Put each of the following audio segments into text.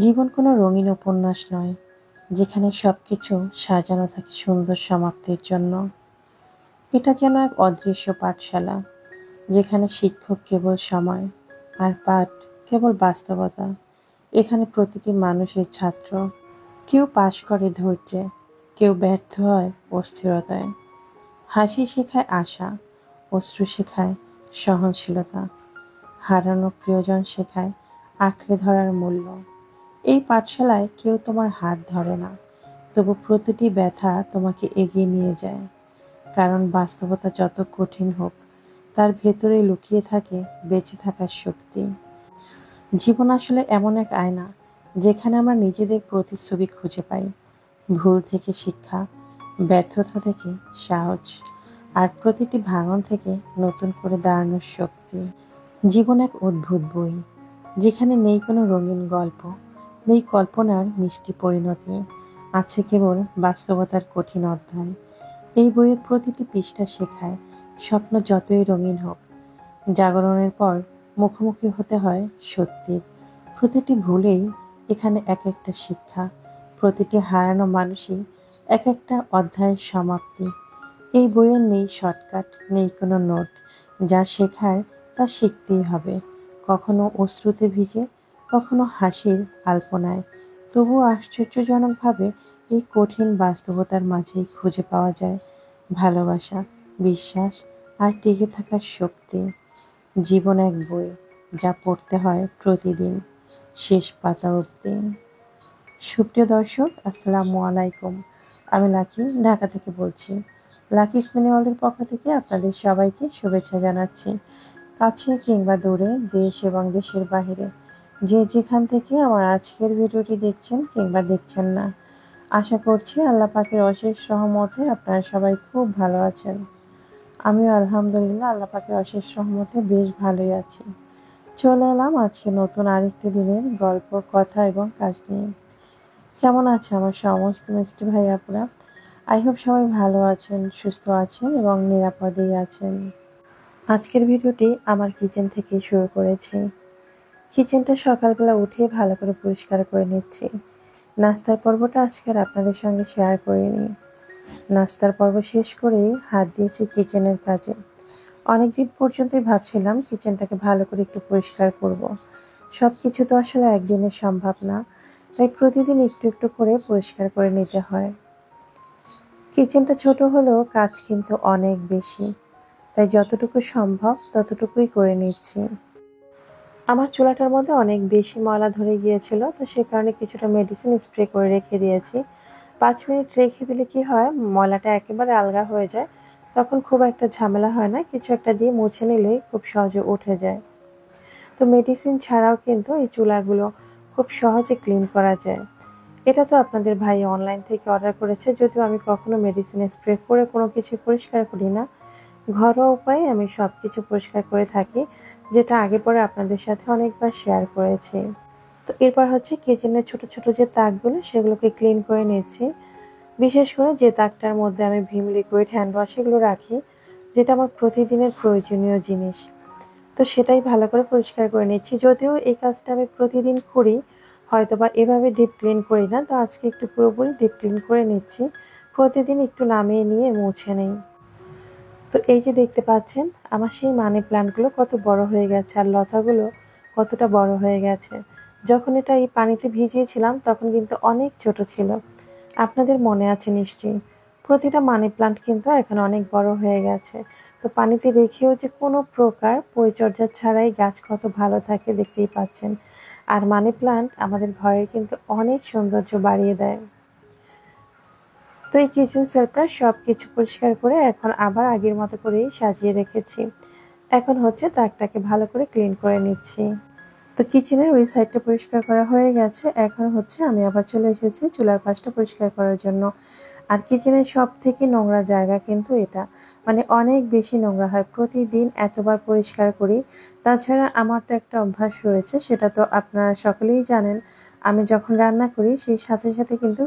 জীবন কোনো রঙিন উপন্যাস নয়, যেখানে সবকিছু সাজানো থাকে সুন্দর সমাপ্তির জন্য। এটা যেন এক অদৃশ্য পাঠশালা, যেখানে শিক্ষক কেবল সময় আর পাঠ কেবল বাস্তবতা। এখানে প্রতিটি মানুষের ছাত্র, কেউ পাশ করে ধৈর্যে, কেউ ব্যর্থ হয় অস্থিরতায়। হাসি শেখায় আশা, অশ্রু শেখায় সহনশীলতা, হারানো প্রিয়জন শেখায় আঁকড়ে ধরার মূল্য। এই পাঠশালায় কেউ তোমার হাত ধরে না, তবু প্রতিটি ব্যথা তোমাকে এগিয়ে নিয়ে যায়। কারণ বাস্তবতা যত কঠিন হোক, তার ভেতরে লুকিয়ে থাকে বেঁচে থাকার শক্তি। জীবন আসলে এমন এক আয়না, যেখানে আমরা নিজেদের প্রতিচ্ছবি খুঁজে পাই। ভুল থেকে শিক্ষা, ব্যর্থতা থেকে সাহস, আর প্রতিটি ভাঙন থেকে নতুন করে দাঁড়ানোর শক্তি। জীবন এক অদ্ভুত বই, যেখানে নেই কোনো রঙিন গল্প, নেই কল্পনার মিষ্টি পরিণতি, আছে কেবল বাস্তবতার কঠিন অধ্যায়। এই বইয়ের প্রতিটি পৃষ্ঠা শেখায়, স্বপ্ন যতই রঙিন হোক, জাগরণের পর মুখোমুখি হতে হয় সত্যির। প্রতিটি ভুলেই এখানে এক একটা শিক্ষা, প্রতিটি হারানো মানুষই এক একটা অধ্যায়ের সমাপ্তি। এই বইয়ের নেই শর্টকাট, নেই কোনো নোট। যা শেখার তা শিখতেই হবে, কখনো অশ্রুতে ভিজে, কখনো হাসির আলপনায়। তবুও আশ্চর্যজনকভাবে এই কঠিন বাস্তবতার মাঝেই খুঁজে পাওয়া যায় ভালোবাসা, বিশ্বাস আর টিকে থাকার শক্তি। জীবন এক বই, যা পড়তে হয় প্রতিদিন, শেষ পাতা অবধি। সুপ্রিয় দর্শক, আসসালামু আলাইকুম। আমি লাকি, ঢাকা থেকে বলছি। লাকি স্পিনিং ওয়ার্ল্ডের পক্ষ থেকে আপনাদের সবাইকে শুভেচ্ছা জানাচ্ছি। কাছে কিংবা দূরে, দেশ এবং দেশের বাইরে, যে যেখান থেকে আমার আজকের ভিডিওটি দেখছেন কিংবা দেখছেন না, আশা করছি আল্লাহ পাকের অশেষ রহমতে আপনারা সবাই খুব ভালো আছেন। আমিও আলহামদুলিল্লাহ আল্লাহ পাকের অশেষ রহমতে বেশ ভালোই আছি। চলে এলাম আজকে নতুন আরেকটি দিনের গল্প, কথা এবং কাজ নিয়ে। কেমন আছে আমার সমস্ত মিষ্টি ভাই আপুরা? আই হোপ সবাই ভালো আছেন, সুস্থ আছেন এবং নিরাপদেই আছেন। আজকের ভিডিওটি আমার কিচেন থেকে শুরু করেছি। কিচেনটা সকালবেলা উঠে ভালো করে পরিষ্কার করে নিচ্ছি। নাস্তার পর্বটা আজকে আর আপনাদের সঙ্গে শেয়ার করিনি। নাস্তার পর্ব শেষ করেই হাত দিয়েছি কিচেনের কাজে। অনেকদিন পর্যন্তই ভাবছিলাম কিচেনটাকে ভালো করে একটু পরিষ্কার করব। সব কিছু তো আসলে একদিনে সম্ভব না, তাই প্রতিদিন একটু একটু করে পরিষ্কার করে নিতে হয়। কিচেনটা ছোট হলেও কাজ কিন্তু অনেক বেশি, তাই যতটুকু সম্ভব ততটুকুই করে নিচ্ছি। আমার চুলাটার মধ্যে অনেক বেশি ময়লা ধরে গিয়েছিল, তো সে কারণে কিছুটা মেডিসিন স্প্রে করে রেখে দিয়েছি। 5 মিনিট রেখে দিলে কি হয়, ময়লাটা একেবারে আলগা হয়ে যায়। তখন খুব একটা ঝামেলা হয় না, কিছু একটা দিয়ে মুছে নিলেই খুব সহজে উঠে যায়। তো মেডিসিন ছাড়াও কিন্তু এই চুলাগুলো খুব সহজে ক্লিন করা যায়। এটা তো আপনাদের ভাই অনলাইন থেকে অর্ডার করেছে, যদিও আমি কখনো মেডিসিন স্প্রে করে কোনো কিছু পরিষ্কার করি না। ঘরোয়া উপায়ে আমি সব কিছু পরিষ্কার করে থাকি, যেটা আগে পরে আপনাদের সাথে অনেকবার শেয়ার করেছি। তো এরপর হচ্ছে কিচেনের ছোট ছোট যে তাকগুলো, সেগুলোকে ক্লিন করে নিচ্ছি। বিশেষ করে যে তাকটার মধ্যে আমি ভিম লিকুইড হ্যান্ড ওয়াশ এগুলো রাখি, যেটা আমার প্রতিদিনের প্রয়োজনীয় জিনিস, তো সেটাই ভালো করে পরিষ্কার করে নিচ্ছি। যদিও এই কাজটা আমি প্রতিদিন করি, হয়তো বা এভাবে ডিপ ক্লিন করি না, তো আজকে একটু পুরোপুরি ডিপ ক্লিন করে নিচ্ছি। প্রতিদিন একটু নামিয়ে নিয়ে মুছে নেই। তো এই যে দেখতে পাচ্ছেন, আমার সেই মানি প্ল্যান্টগুলো কত বড় হয়ে গেছে, আর লতাগুলো কতটা বড় হয়ে গেছে। যখন এটা এই পানিতে ভিজিয়েছিলাম তখন কিন্তু অনেক ছোট ছিল, আপনাদের মনে আছে নিশ্চয়ই। প্রতিটা মানি প্ল্যান্ট কিন্তু এখন অনেক বড় হয়ে গেছে। তো পানিতে রেখেও যে কোনো প্রকার পরিচর্যা ছাড়াই গাছ কত ভালো থাকে দেখতেই পাচ্ছেন। আর মানি প্ল্যান্ট আমাদের ঘরের কিন্তু অনেক সৌন্দর্য বাড়িয়ে দেয়। তো এই কিচেন সেলফটা সব কিছু পরিষ্কার করে এখন আবার আগের মতো করেই সাজিয়ে রেখেছি। এখন হচ্ছে তাকটাকে ভালো করে ক্লিন করে নিচ্ছি। তো কিচেনের ওই সাইডটা পরিষ্কার করা হয়ে গেছে। এখন হচ্ছে আমি আবার চলে এসেছি চুলার পাশটা পরিষ্কার করার জন্য। আর কিচেনের সব থেকে নোংরা জায়গা কিন্তু এটা, মানে অনেক বেশি নোংরা হয়, প্রতিদিন এতবার পরিষ্কার করি। তাছাড়া আমার তো একটা অভ্যাস রয়েছে, সেটা তো আপনারা সকলেই জানেন। আমি যখন রান্না করি সেই সাথে সাথে কিন্তু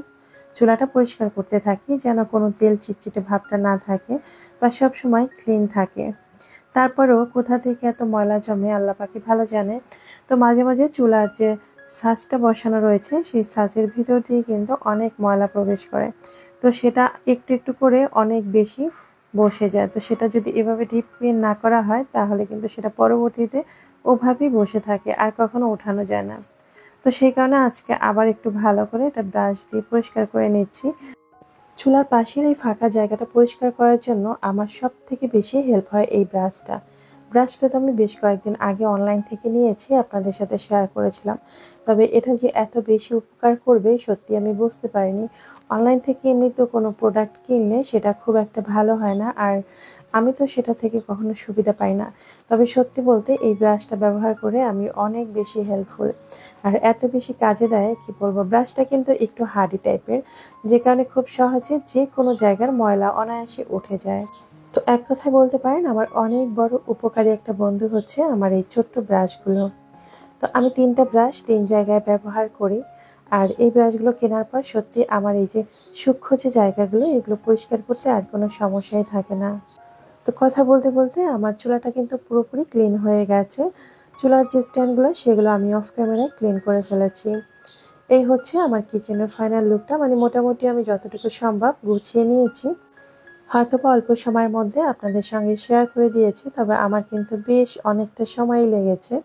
চুলাটা পরিষ্কার করতে থাকি, যেন কোনো তেল চিটচিটে ভাবটা না থাকে বা সব সময় ক্লিন থাকে। তারপরেও কোথা থেকে এত ময়লা জমে আল্লাহ পাকই ভালো জানে। তো মাঝে মাঝে চুলার যে ছাঁচটা বসানো রয়েছে, সেই ছাঁচের ভিতর দিয়ে কিন্তু অনেক ময়লা প্রবেশ করে। তো সেটা একটু একটু করে অনেক বেশি বসে যায়। তো সেটা যদি এভাবে ডিপ ক্লিন না করা হয় তাহলে কিন্তু সেটা পরবর্তীতে ওভাবেই বসে থাকে আর কখনো ওঠানো যায় না। তো সেই কারণে আজকে আবার একটু ভালো করে এটা ব্রাশ দিয়ে পরিষ্কার করে নিচ্ছি। চুলার পাশের এই ফাঁকা জায়গাটা পরিষ্কার করার জন্য আমার সবথেকে বেশি হেল্প হয় এই ব্রাশটা। ব্রাশটা তো আমি বেশ কয়েকদিন আগে অনলাইন থেকে নিয়েছি, আপনাদের সাথে শেয়ার করেছিলাম। তবে এটা যে এত বেশি উপকার করবে সত্যি আমি বুঝতে পারিনি। অনলাইন থেকে এমনিতেও কোনো প্রোডাক্ট কিনলে সেটা খুব একটা ভালো হয় না, আর আমি তো সেটা থেকে কখনো সুবিধা পাই না। তবে সত্যি বলতে এই ব্রাশটা ব্যবহার করে আমি অনেক বেশি হেল্পফুল, আর এত বেশি কাজে দেয় কি বলবো। ব্রাশটা কিন্তু একটু হার্ডি টাইপের, যে কারণে খুব সহজে যে কোনো জায়গার ময়লা অনায়াসে উঠে যায়। তো এক কথায় বলতে পারেন আমার অনেক বড় উপকারী একটা বন্ধু হচ্ছে আমার এই ছোট্ট ব্রাশগুলো। তো আমি ৩টা ব্রাশ ৩ জায়গায় ব্যবহার করি। আর এই ব্রাশগুলো কেনার পর সত্যি আমার এই যে সূক্ষ্ম যে জায়গাগুলো এগুলো পরিষ্কার করতে আর কোনো সমস্যাই থাকে না। তো কথা বলতে বলতে আমার চুলাটা কিন্তু পুরোপুরি ক্লিন হয়ে গেছে। চুলার যে স্ট্যান্ডগুলো সেগুলো আমি অফ ক্যামেরায় ক্লিন করে ফেলেছি। এই হচ্ছে আমার কিচেনের ফাইনাল লুকটা, মানে মোটামুটি আমি যতটুকু সম্ভব গুছিয়ে নিয়েছি। হয়তোবা অল্প সময়ের মধ্যে আপনাদের সঙ্গে শেয়ার করে দিয়েছি, তবে আমার কিন্তু বেশ অনেকটা সময়ই লেগেছে।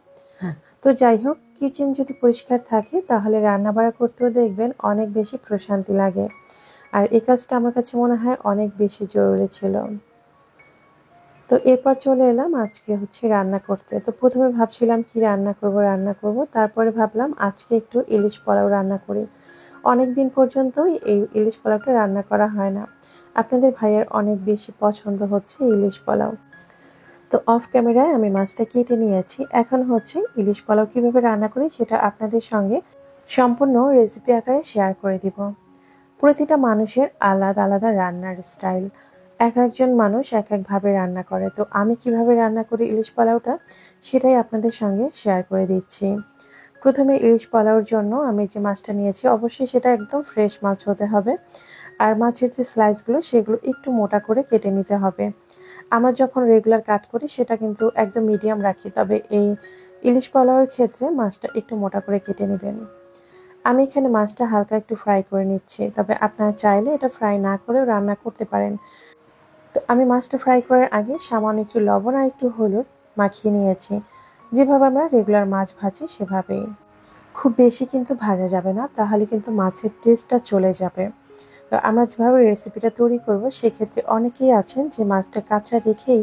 তো যাই হোক, কিচেন যদি পরিষ্কার থাকে তাহলে রান্নাবাড়া করতেও দেখবেন অনেক বেশি প্রশান্তি লাগে। আর এই কাজটা আমার কাছে মনে হয় অনেক বেশি জরুরি ছিল। তো এরপর চলে এলাম আজকে হচ্ছে রান্না করতে। তো প্রথমে ভাবছিলাম কি রান্না করব, তারপরে ভাবলাম আজকে একটু ইলিশ পোলাও রান্না করি। অনেক দিন পর্যন্তই এই ইলিশ পোলাওটা রান্না করা হয় না। আপনাদের ভাইয়ের অনেক বেশি পছন্দ হচ্ছে ইলিশ পোলাও। তো অফ ক্যামেরায় আমি মাছটা কেটে নিয়েছি। এখন হচ্ছে ইলিশ পোলাও কিভাবে রান্না করি সেটা আপনাদের সঙ্গে সম্পূর্ণ রেসিপি আকারে শেয়ার করে দিব। প্রতিটা মানুষের আলাদা আলাদা রান্নার স্টাইল। একজন মানুষ এক একভাবে রান্না করে। তো আমি কিভাবে রান্না করি ইলিশ পোলাওটা সেটাই আপনাদের সঙ্গে শেয়ার করে দিচ্ছি। প্রথমে ইলিশ পোলাওর জন্য আমি যে মাছটা নিয়েছি অবশ্যই সেটা একদম ফ্রেশ মাছ হতে হবে। আর মাছের যে স্লাইসগুলো সেগুলো একটু মোটা করে কেটে নিতে হবে। আমরা যখন রেগুলার কাট করি সেটা কিন্তু একদম মিডিয়াম রাখি, তবে এই ইলিশ পোলাওয়ের ক্ষেত্রে মাছটা একটু মোটা করে কেটে নেবেন। আমি এখানে মাছটা হালকা একটু ফ্রাই করে নিচ্ছি, তবে আপনারা চাইলে এটা ফ্রাই না করেও রান্না করতে পারেন। তো আমি মাছটা ফ্রাই করার আগে সামান্য একটু লবণ আর একটু হলুদ মাখিয়ে নিয়েছি, যেভাবে আমরা রেগুলার মাছ ভাজি সেভাবেই। খুব বেশি কিন্তু ভাজা যাবে না, তাহলে কিন্তু মাছের টেস্টটা চলে যাবে। তো আমরা যেভাবে রেসিপিটা তৈরি করব সেক্ষেত্রে অনেকেই আছেন যে মাছটা কাঁচা রেখেই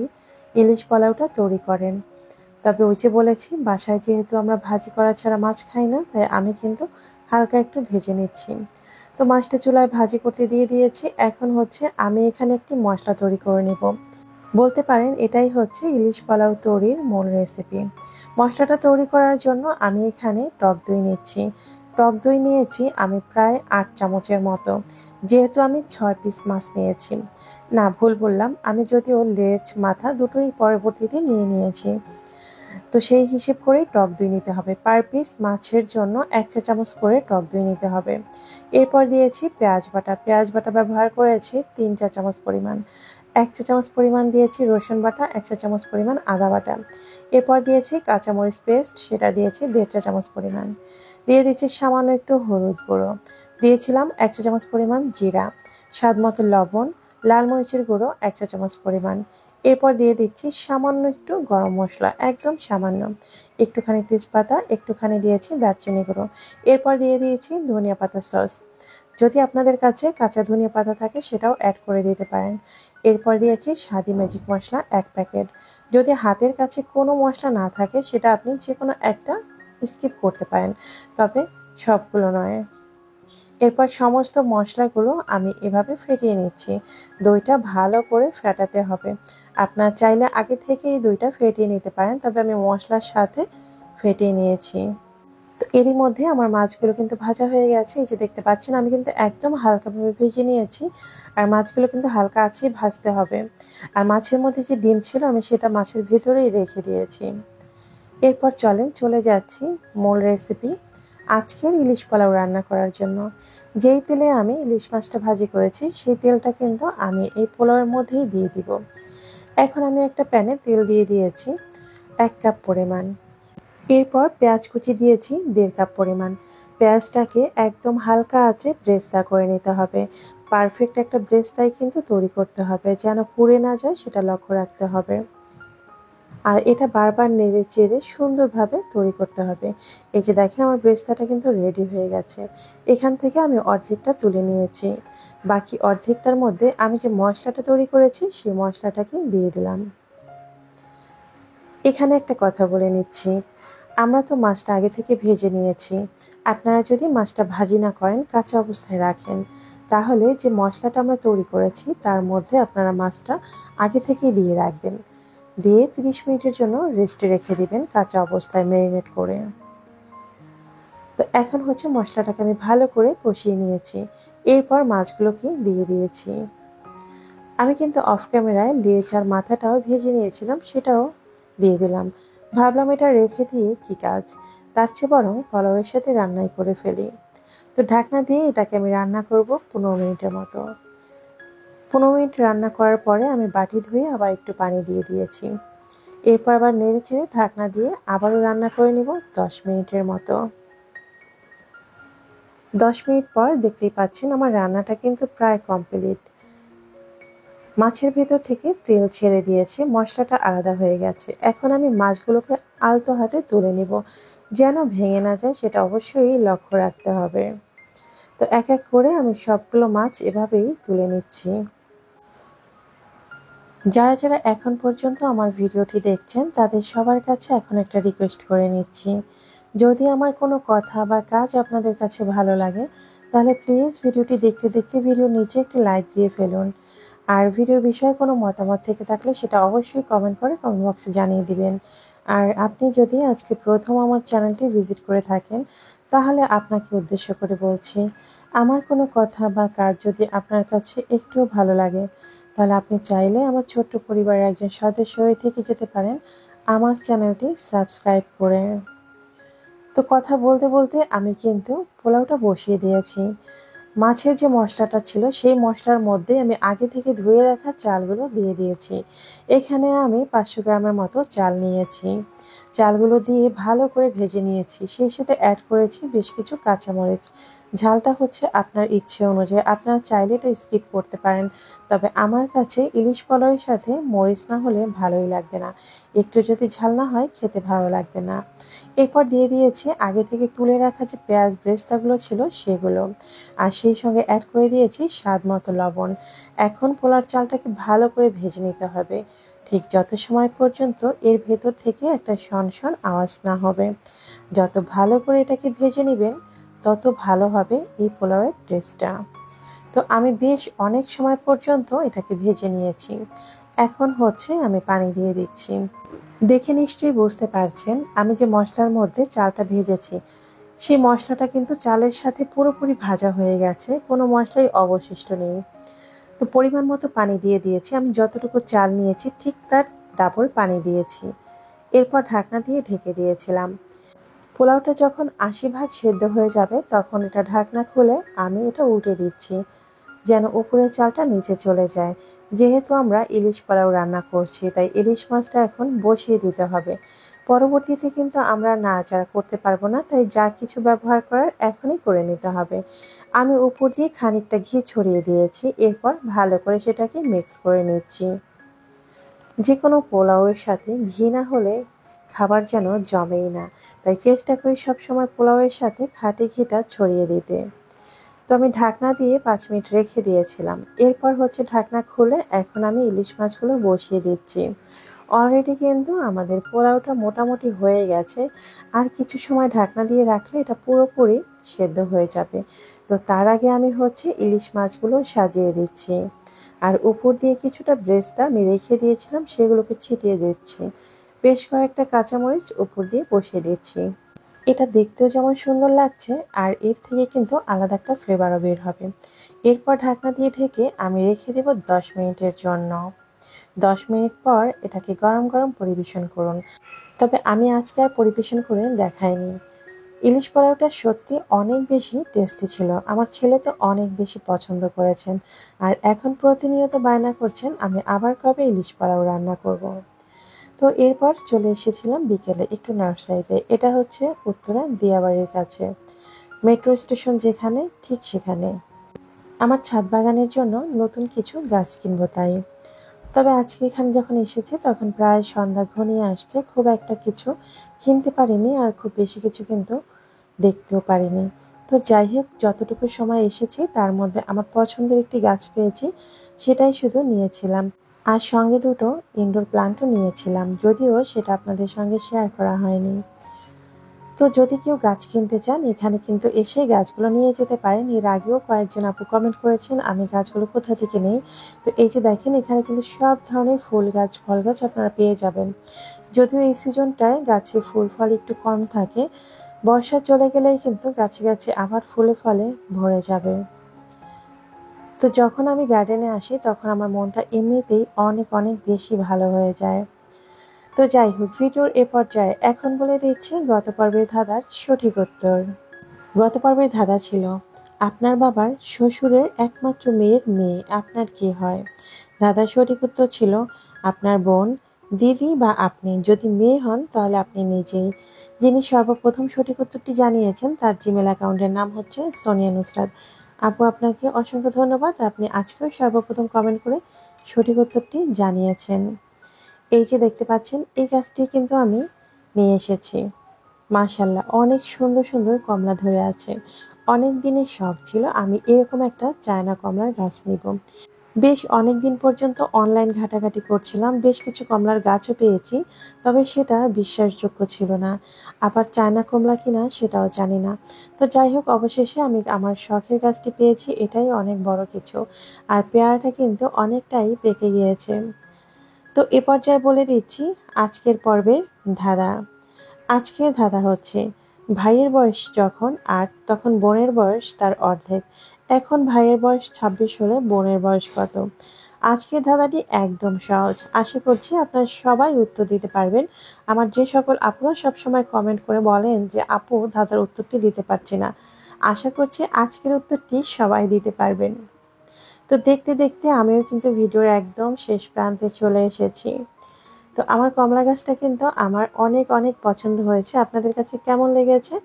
ইলিশ পোলাওটা তৈরি করেন। তবে ওই যে বলেছি বাসায় যেহেতু আমরা ভাজি করা ছাড়া মাছ খাই না, তাই আমি কিন্তু হালকা একটু ভেজে নিচ্ছি। তো মাছটা চুলায় ভাজি করতে দিয়ে দিয়েছি। এখন হচ্ছে আমি এখানে একটি মশলা তৈরি করে নেব। বলতে পারেন এটাই হচ্ছে ইলিশ পোলাও তৈরির মূল রেসিপি। মশলাটা তৈরি করার জন্য আমি এখানে টক দই নিচ্ছি। টক দই নিয়েছি আমি প্রায় ৮ চামচের মতো, যেহেতু আমি ৬ পিস মাছ নিয়েছি। না, ভুল বললাম, আমি যদিও লেজ মাথা দুটোই পরবর্তীতে নিয়ে নিয়েছি। তো সেই হিসেব করেই টক দই নিতে হবে। পার পিস মাছের জন্য ১ চা চামচ করে টক দই নিতে হবে। এরপর দিয়েছি পেঁয়াজ বাটা। পেঁয়াজ বাটা ব্যবহার করেছি ৩ চা চামচ পরিমাণ। ১ চা চামচ পরিমাণ দিয়েছি রসুন বাটা, ১ চা চামচ পরিমাণ আদা বাটা। এরপর দিয়েছি কাঁচামরিচ পেস্ট, সেটা দিয়েছি ১.৫ চা চামচ পরিমাণ। দিয়ে দিচ্ছি সামান্য একটু হলুদ গুঁড়ো। দিয়েছিলাম ১ চা চামচ পরিমাণ জিরা, স্বাদ মতো লবণ, লাল মরিচের গুঁড়ো ১ চা চামচ পরিমাণ। এরপর দিয়ে দিচ্ছি সামান্য একটু গরম মসলা, একদম সামান্য। একটুখানি তেজপাতা, একটুখানি দিয়েছি দারচিনি গুঁড়ো। এরপর দিয়ে দিয়েছি ধনিয়া পাতা সস। যদি আপনাদের কাছে কাঁচা ধনিয়া পাতা থাকে সেটাও অ্যাড করে দিতে পারেন। এরপর দিয়েছি স্বাদি ম্যাজিক মশলা ১ প্যাকেট। যদি হাতের কাছে কোনো মশলা না থাকে সেটা আপনি যেকোনো একটা স্কিপ করতে পারেন, তবে সবগুলো নয়। এরপর সমস্ত মশলাগুলো আমি এভাবে ফেটিয়ে নিচ্ছি। দইটা ভালো করে ফেটাতে হবে। আপনারা চাইলে আগে থেকেই দইটা ফেটিয়ে নিতে পারেন, তবে আমি মশলার সাথে ফেটিয়ে নিয়েছি। তো এরই মধ্যে আমার মাছগুলো কিন্তু ভাজা হয়ে গেছে। এই যে দেখতে পাচ্ছেন আমি কিন্তু একদম হালকাভাবে ভেজে নিয়েছি। আর মাছগুলো কিন্তু হালকা আঁচেই ভাজতে হবে। আর মাছের মধ্যে যে ডিম ছিল আমি সেটা মাছের ভেতরেই রেখে দিয়েছি। এরপর চলে যাচ্ছি মূল রেসিপি, আজকের ইলিশ পোলাও রান্না করার জন্য। যেই তেলে আমি ইলিশ মাছটা ভাজি করেছি সেই তেলটা কিন্তু আমি এই পোলাওয়ের মধ্যেই দিয়ে দিব। এখন আমি একটা প্যানে তেল দিয়ে দিয়েছি ১ কাপ পরিমাণ। এরপর পেঁয়াজ কুচি দিয়েছি 1.5 কাপ পরিমাণ। পেঁয়াজটাকে একদম হালকা আঁচে ব্রেস্তা করে নিতে হবে। পারফেক্ট একটা ব্রেস্তাই কিন্তু তৈরি করতে হবে, যেন পুড়ে না যায় সেটা লক্ষ্য রাখতে হবে। আর এটা বারবার নেড়ে চেড়ে সুন্দরভাবে তৈরি করতে হবে। এই যে দেখেন আমার ব্রেস্তাটা কিন্তু রেডি হয়ে গেছে। এখান থেকে আমি অর্ধেকটা তুলে নিয়েছি। বাকি অর্ধেকটার মধ্যে আমি যে মশলাটা তৈরি করেছি সেই মশলাটাকে দিয়ে দিলাম। এখানে একটা কথা বলে নিচ্ছি, আমরা তো মাছটা আগে থেকে ভেজে নিয়েছি। আপনারা যদি মাছটা ভাজি না করেন, কাঁচা অবস্থায় রাখেন, তাহলে যে মশলাটা আমরা তৈরি করেছি তার মধ্যে আপনারা মাছটা আগে থেকেই দিয়ে রাখবেন। দিয়ে 30 মিনিটের জন্য রেস্টে রেখে দিবেন কাঁচা অবস্থায় ম্যারিনেট করে। তো এখন হচ্ছে মশলাটাকে আমি ভালো করে কষিয়ে নিয়েছি। এরপর মাছগুলোকে দিয়ে দিয়েছি। আমি কিন্তু অফ ক্যামেরায় লেজ আর মাথাটাও ভেজে নিয়েছিলাম, সেটাও দিয়ে দিলাম। ভাবলাম এটা রেখে দিয়ে কি কাজ, তার চেয়ে বরং পোলাওয়ের সাথে রান্নাই করে ফেলি। তো ঢাকনা দিয়ে এটাকে আমি রান্না করব 15 মিনিটের মতো। 15 মিনিট রান্না করার পরে আমি বাটি ধুয়ে আবার একটু পানি দিয়ে দিয়েছি। এরপর আবার নেড়ে চেড়ে ঢাকনা দিয়ে আবারও রান্না করে নেব 10 মিনিটের মতো। 10 মিনিট পর দেখতেই পাচ্ছেন আমার রান্নাটা কিন্তু প্রায় কমপ্লিট। মাছের ভেতর থেকে তেল ছেড়ে দিয়েছে, মশলাটা আলাদা হয়ে গেছে। এখন আমি মাছগুলোকে আলতো হাতে তুলে নেব, যেন ভেঙে না যায় সেটা অবশ্যই লক্ষ্য রাখতে হবে। তো এক এক করে আমি সবগুলো মাছ এভাবেই তুলে নিচ্ছি। যারা যারা এখন পর্যন্ত আমার ভিডিওটি দেখছেন তাদের সবার কাছে এখন একটা রিকোয়েস্ট করে নিচ্ছি, যদি আমার কোনো কথা বা কাজ আপনাদের কাছে ভালো লাগে তাহলে প্লিজ ভিডিওটি দেখতে দেখতে ভিডিওর নিচে একটি লাইক দিয়ে ফেলুন। আর ভিডিও বিষয়ে কোনো মতামত থেকে থাকলে সেটা অবশ্যই কমেন্ট করে কমেন্ট বক্সে জানিয়ে দিবেন। আর আপনি যদি আজকে প্রথম আমার চ্যানেলটি ভিজিট করে থাকেন তাহলে আপনাকে উদ্দেশ্য করে বলছি, আমার কোনো কথা বা কাজ যদি আপনার কাছে একটুও ভালো লাগে তাহলে আপনি চাইলে আমার ছোট্ট পরিবারের একজন সদস্য হয়ে থেকে যেতে পারেন আমার চ্যানেলটি সাবস্ক্রাইব করে। তো কথা বলতে বলতে আমি কিন্তু পোলাওটা বসিয়ে দিয়েছি। মাছের যে মশলাটা ছিল সেই মশলার মধ্যে আমি আগে থেকে ধুয়ে রাখা চালগুলো দিয়ে দিয়েছি। এখানে আমি 500 গ্রামের মতো চাল নিয়েছি। চালগুলো দিয়ে ভালো করে ভেজে নিয়েছি। সেই সাথে অ্যাড করেছি বেশ কিছু কাঁচামরিচ। ঝালটা হচ্ছে আপনার ইচ্ছে অনুযায়ী, আপনারা চাইলে এটা স্কিপ করতে পারেন। তবে আমার কাছে ইলিশ পোলাওয়ের সাথে মরিচ না হলে ভালোই লাগবে না। একটু যদি ঝাল না হয় খেতে ভালো লাগবে না। এরপর দিয়ে দিয়েছি আগে থেকে তুলে রাখা যে পেঁয়াজ ব্রেস্তাগুলো ছিল সেগুলো। আর সেই সঙ্গে অ্যাড করে দিয়েছি স্বাদ মতো লবণ। এখন পোলার চালটাকে ভালো করে ভেজে নিতে হবে, ঠিক যত সময় পর্যন্ত এর ভেতর থেকে একটা শনশন আওয়াজ না হবে। যত ভালো করে এটাকে ভেজে নেবেন তত ভালো হবে এই পোলাওয়ের টেস্টটা। তো আমি বেশ অনেক সময় পর্যন্ত এটাকে ভেজে নিয়েছি। এখন হচ্ছে আমি পানি দিয়ে দিচ্ছি। দেখে নিশ্চয়ই বুঝতে পারছেন আমি যে মশলার মধ্যে চালটা ভেজেছি সেই মশলাটা কিন্তু চালের সাথে পুরোপুরি ভাজা হয়ে গেছে, কোনো মশলাই অবশিষ্ট নেই। তো পরিমাণ মতো পানি দিয়ে দিয়েছি, আমি যতটুকু চাল নিয়েছি ঠিক তার ডাবল পানি দিয়েছি। এরপর ঢাকনা দিয়ে ঢেকে দিয়েছিলাম। পোলাওটা যখন 80 ভাগ সেদ্ধ হয়ে যাবে তখন এটা ঢাকনা খুলে আমি এটা উল্টে দিচ্ছি, যেন উপরের চালটা নিচে চলে যায়। যেহেতু আমরা ইলিশ পোলাও রান্না করছি তাই ইলিশ মাছটা এখন বসিয়ে দিতে হবে। পরবর্তীতে কিন্তু আমরা নাড়াচাড়া করতে পারবো না, তাই যা কিছু ব্যবহার করার এখনই করে নিতে হবে। আমি উপর দিয়ে খানিকটা ঘি ছড়িয়ে দিয়েছি, এরপর ভালো করে সেটাকে মিক্স করে নিচ্ছি। যে কোনো পোলাওয়ের সাথে ঘি না হলে খাবার যেন জমেই না, তাই চেষ্টা করি সবসময় পোলাওয়ের সাথে খাঁটি ঘিটা ছড়িয়ে দিতে। তো আমি ঢাকনা দিয়ে 5 মিনিট রেখে দিয়েছিলাম। এরপর হচ্ছে ঢাকনা খুলে এখন আমি ইলিশ মাছগুলো বসিয়ে দিচ্ছি। অলরেডি কিন্তু আমাদের পোলাওটা মোটামুটি হয়ে গেছে। আর কিছু সময় ঢাকনা দিয়ে রাখলে এটা পুরোপুরি সেদ্ধ হয়ে যাবে। তো তার আগে আমি হচ্ছে ইলিশ মাছগুলো সাজিয়ে দিচ্ছি। আর উপর দিয়ে কিছুটা ব্রেস্তা আমি রেখে দিয়েছিলাম সেগুলোকে ছিটিয়ে দিচ্ছি। বেশ কয়েকটা কাঁচামরিচ উপর দিয়ে বসিয়ে দিচ্ছি। এটা দেখতেও যেমন সুন্দর লাগছে আর এর থেকে কিন্তু আলাদা একটা ফ্লেভারও বের হবে। এরপর ঢাকনা দিয়ে ঢেকে আমি রেখে দেব 10 মিনিটের জন্য। 10 মিনিট পর এটাকে গরম গরম পরিবেশন করুন। তবে আমি আজকে আর পরিবেশন করে দেখাইনি। ইলিশ পোলাওটা সত্যি অনেক বেশি টেস্টি ছিল। আমার ছেলে তো অনেক বেশি পছন্দ করেছেন। আর এখন প্রতিনিয়ত বায়না করছেন আমি আবার কবে ইলিশ পোলাও রান্না করব। তো তো এরপর চলে এসেছিলাম বিকেলে একটু নার্সারিতে। এটা হচ্ছে উত্তরা দিয়াবাড়ির কাছে, মেট্রো স্টেশন যেখানে ঠিক সেখানে। আমার ছাদ বাগানের জন্য নতুন কিছু গাছ কিনবো তাই। তবে আজকে এখানে যখন এসেছি তখন প্রায় সন্ধ্যা ঘনিয়ে আসছে, খুব একটা কিছু কিনতে পারিনি আর খুব বেশি কিছু কিন্তু দেখতেও পারিনি। তো যাই হোক, যতটুকু সময় এসেছি তার মধ্যে আমার পছন্দের একটি গাছ পেয়েছি, সেটাই শুধু নিয়েছিলাম। আর সঙ্গে দুটো ইনডোর প্লান্টও নিয়েছিলাম, যদিও সেটা আপনাদের সঙ্গে শেয়ার করা হয়নি। তো যদি কেউ গাছ কিনতে চান এখানে কিন্তু এসে গাছগুলো নিয়ে যেতে পারেন। এর আগেও কয়েকজন আপু কমেন্ট করেছেন আমি গাছগুলো কোথা থেকে নেই। তো এই যে দেখেন, এখানে কিন্তু সব ধরনের ফুল গাছ ফল গাছ আপনারা পেয়ে যাবেন। যদিও এই সিজনটায় গাছে ফুল ফল একটু কম থাকে, বর্ষা চলে গেলেই কিন্তু গাছে গাছে আবার ফুলে ফলে ভরে যাবে। তো যখন আমি গার্ডেনে আসি তখন আমার মনটা এমনিতেই অনেক অনেক বেশি ভালো হয়ে যায়। তো যাই হোক, ভিডিওর এ পর্যায়ে এখন বলে দিচ্ছি গত পর্বের ধাঁধার সঠিক উত্তর। গত পর্বের ধাঁধা ছিল, আপনার বাবার শ্বশুরের একমাত্র মেয়ের মেয়ে আপনার কি হয়? ধাঁধার সঠিক উত্তর ছিল আপনার বোন, দিদি বা আপনি। যদি মেয়ে হন তাহলে আপনি নিজেই। যিনি সর্বপ্রথম সঠিক উত্তরটি জানিয়েছেন তার জিমেল অ্যাকাউন্টের নাম হচ্ছে সোনিয়া নুসরাত। আপু, আপনাকে অসংখ্য ধন্যবাদ, আপনি আজকেও সর্বপ্রথম কমেন্ট করে সঠিক উত্তরটি জানিয়েছেন। এই যে দেখতে পাচ্ছেন, এই গাছটি কিন্তু আমি নিয়ে এসেছি। মাশাআল্লাহ, অনেক সুন্দর সুন্দর কমলা ধরে আছে। অনেক দিনের শখ ছিল আমি এরকম একটা চায়না কমলার গাছ নিব। বেশ অনেক দিন পর্যন্ত অনলাইন ঘাটাঘাটি করছিলাম, বেশ কিছু কমলার গাছও পেয়েছি, তবে সেটা বিশ্বাসযোগ্য ছিল না। আবার চায়না কমলা কিনা সেটাও জানি না। তো যাই হোক, অবশেষে আমি আমার শখের গাছটি পেয়েছি, এটাই অনেক বড় কিছু। আর পেয়ারাটা কিন্তু অনেকটাই পেকে গিয়েছে। তো এ পর্যায়ে বলে দিচ্ছি আজকের পর্বের ধাঁধা। আজকের ধাঁধা হচ্ছে, ভাইয়ের বয়স যখন ৮ তখন বোনের বয়স তার অর্ধেক। এখন ভাইয়ের বয়স ২৬ হলে বোনের বয়স কত? আজকের ধাঁধাটি একদম সহজ, আশা করছি আপনারা সবাই উত্তর দিতে পারবেন। আমার যে সকল আপুরা সবসময় কমেন্ট করে বলেন যে আপু ধাঁধার উত্তরটি দিতে পারছি না, আশা করছি আজকের উত্তরটি সবাই দিতে পারবেন। তো দেখতে দেখতে আমিও কিন্তু ভিডিওর একদম শেষ প্রান্তে চলে এসেছি। তো আমার কমলা গাছটা কিন্তু আমার অনেক অনেক পছন্দ হয়েছে। আপনাদের কাছে কেমন লেগেছে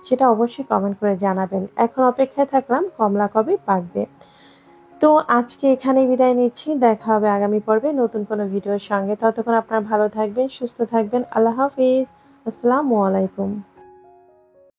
সেটা অবশ্যই কমেন্ট করে জানাবেন। এখন অপেক্ষায় থাকলাম কমলা কবে পাকবে। তো আজকে এখানেই বিদায় নিচ্ছি। দেখা হবে আগামী পর্বে নতুন কোনো ভিডিওর সঙ্গে। ততক্ষণ আপনারা ভালো থাকবেন, সুস্থ থাকবেন। আল্লাহ হাফিজ। আসসালামু আলাইকুম।